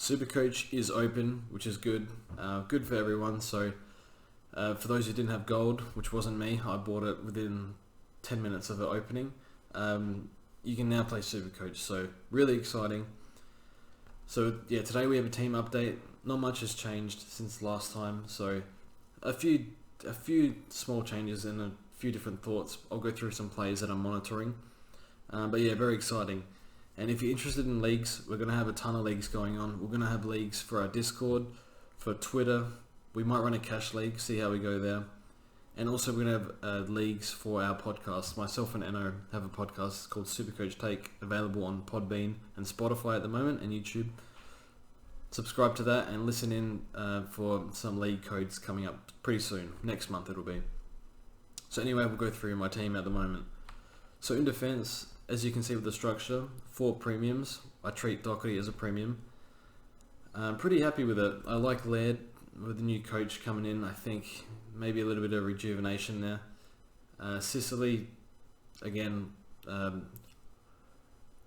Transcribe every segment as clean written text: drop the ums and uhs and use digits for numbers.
Supercoach is open, which is good. Good for everyone. So for those who didn't have gold, which wasn't me, I bought it within 10 minutes of it opening. You can now play Supercoach, so really exciting. So yeah, today we have a team update. Not much has changed since last time, so a few small changes and a few different thoughts. I'll go through some players that I'm monitoring, but yeah, very exciting. And if you're interested in leagues, we're going to have a ton of leagues going on. We're going to have leagues for our Discord, for Twitter. We might run a cash league, see how we go there. And also we're going to have leagues for our podcast. Myself and Enno have a podcast called Supercoach Take, available on Podbean and Spotify at the moment, and YouTube. Subscribe to that and listen in for some league codes coming up pretty soon. Next month it'll be. So anyway, we'll go through my team at the moment. So in defence, as you can see with the structure, 4 premiums. I treat Doherty as a premium. I'm pretty happy with it. I like Laird with the new coach coming in. I think maybe a little bit of rejuvenation there. Sicily, again,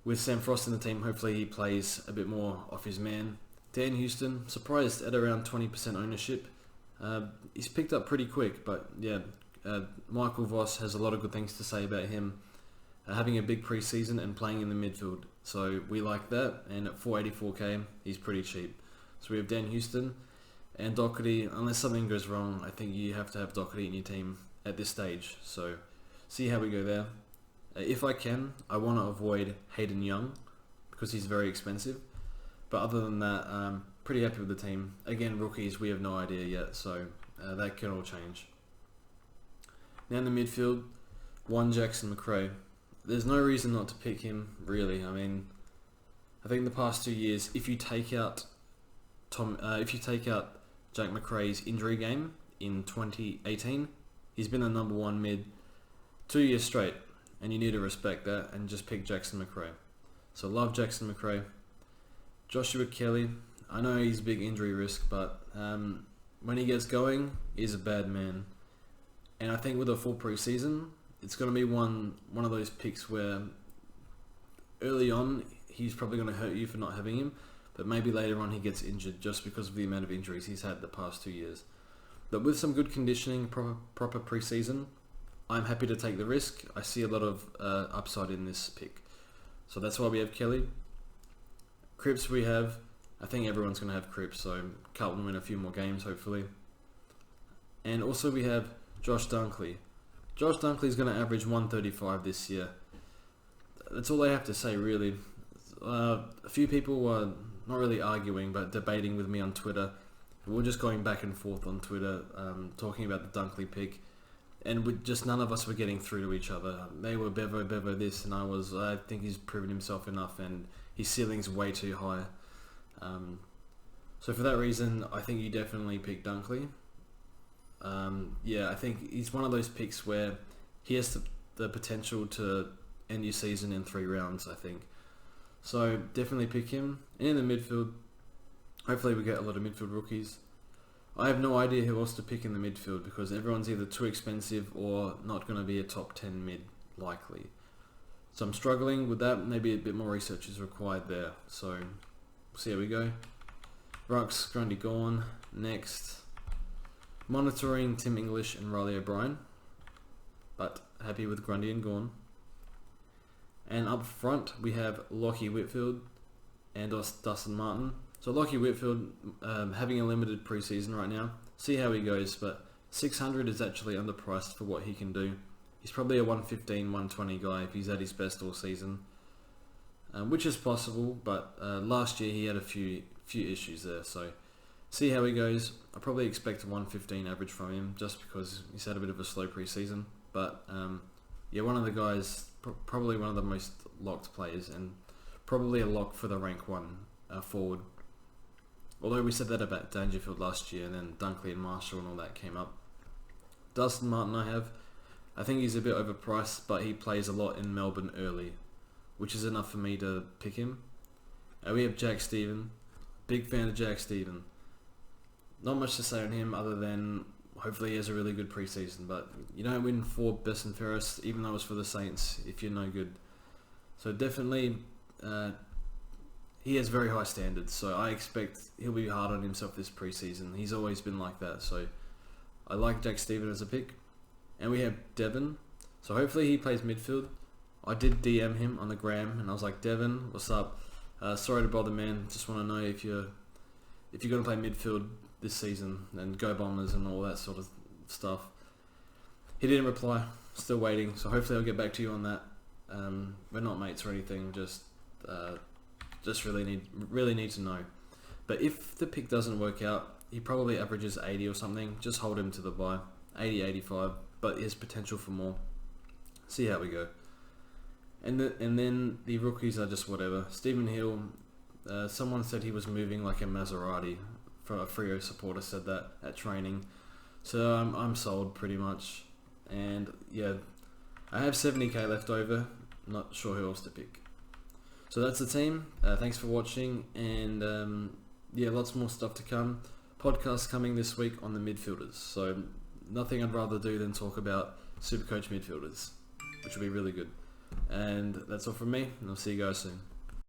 with Sam Frost in the team, hopefully he plays a bit more off his man. Dan Houston, surprised at around 20% ownership. He's picked up pretty quick, but yeah, Michael Voss has a lot of good things to say about him. Having a big preseason and playing in the midfield. So we like that, and at 484k, he's pretty cheap. So we have Dan Houston and Doherty. Unless something goes wrong, I think you have to have Doherty in your team at this stage. So see how we go there. If I can, I want to avoid Hayden Young because he's very expensive. But other than that, I'm pretty happy with the team. Again, rookies, we have no idea yet, so that can all change. Now in the midfield, Jackson Macrae. There's no reason not to pick him, really. I mean, I think the past 2 years, if you take out Jack Macrae's injury game in 2018, he's been the number 1 mid 2 years straight, and you need to respect that and just pick Jackson Macrae. So love Jackson Macrae. Joshua Kelly, I know he's a big injury risk, but when he gets going, he's a bad man. And I think with a full preseason, it's going to be one of those picks where early on he's probably going to hurt you for not having him, but maybe later on he gets injured just because of the amount of injuries he's had the past 2 years. But with some good conditioning, proper preseason, I'm happy to take the risk. I see a lot of upside in this pick. So that's why we have Kelly. Cripps we have, I think everyone's going to have Cripps, so Carlton win a few more games hopefully. And also we have Josh Dunkley. Josh Dunkley is going to average 135 this year. That's all I have to say, really. A few people were not really arguing, but debating with me on Twitter. We were just going back and forth on Twitter, talking about the Dunkley pick, and none of us were getting through to each other. They were Bevo this, and I think he's proven himself enough, and his ceiling's way too high. So for that reason, I think you definitely pick Dunkley. I think he's one of those picks where he has the potential to end your season in 3 rounds, I think. So definitely pick him. And in the midfield, hopefully we get a lot of midfield rookies. I have no idea who else to pick in the midfield because everyone's either too expensive or not going to be a top 10 mid, likely. So I'm struggling with that. Maybe a bit more research is required there. So we'll see how we go. Ruck's Grundy gone. Next. Monitoring Tim English and Riley O'Brien, but happy with Grundy and Gorn. And up front we have Lockie Whitfield and Dustin Martin. So Lockie Whitfield having a limited preseason right now. See how he goes, but 600 is actually underpriced for what he can do. He's probably a 115, 120 guy if he's at his best all season, which is possible. But last year he had a few issues there, so. See how he goes. I probably expect a 115 average from him just because he's had a bit of a slow preseason. But one of the guys, probably one of the most locked players and probably a lock for the rank 1 forward. Although we said that about Dangerfield last year and then Dunkley and Marshall and all that came up. Dustin Martin I think he's a bit overpriced, but he plays a lot in Melbourne early, which is enough for me to pick him. We have Jack Stephen. Big fan of Jack Stephen. Not much to say on him other than hopefully he has a really good preseason, but you don't win 4 best and fairest, even though it's for the Saints, if you're no good. So definitely he has very high standards, so I expect he'll be hard on himself this preseason. He's always been like that, so I like Jack Stephen as a pick. And we have Devon, so hopefully he plays midfield. I did DM him on the gram, and I was like, Devon, what's up? Sorry to bother, man. Just want to know if you're going to play midfield this season and go Bombers and all that sort of stuff. He didn't reply. Still waiting, so hopefully I'll get back to you on that. We're not mates or anything. Just really need to know. But if the pick doesn't work out, he probably averages 80 or something. Just hold him to the buy, 80, 85. But he has potential for more. See how we go. And then the rookies are just whatever. Stephen Hill, someone said he was moving like a Maserati. From a Freo supporter said that at training. So I'm sold pretty much. And yeah, I have 70k left over. Not sure who else to pick. So that's the team. Thanks for watching. And yeah, lots more stuff to come. Podcast coming this week on the midfielders. So nothing I'd rather do than talk about Supercoach midfielders, which will be really good. And that's all from me, and I'll see you guys soon.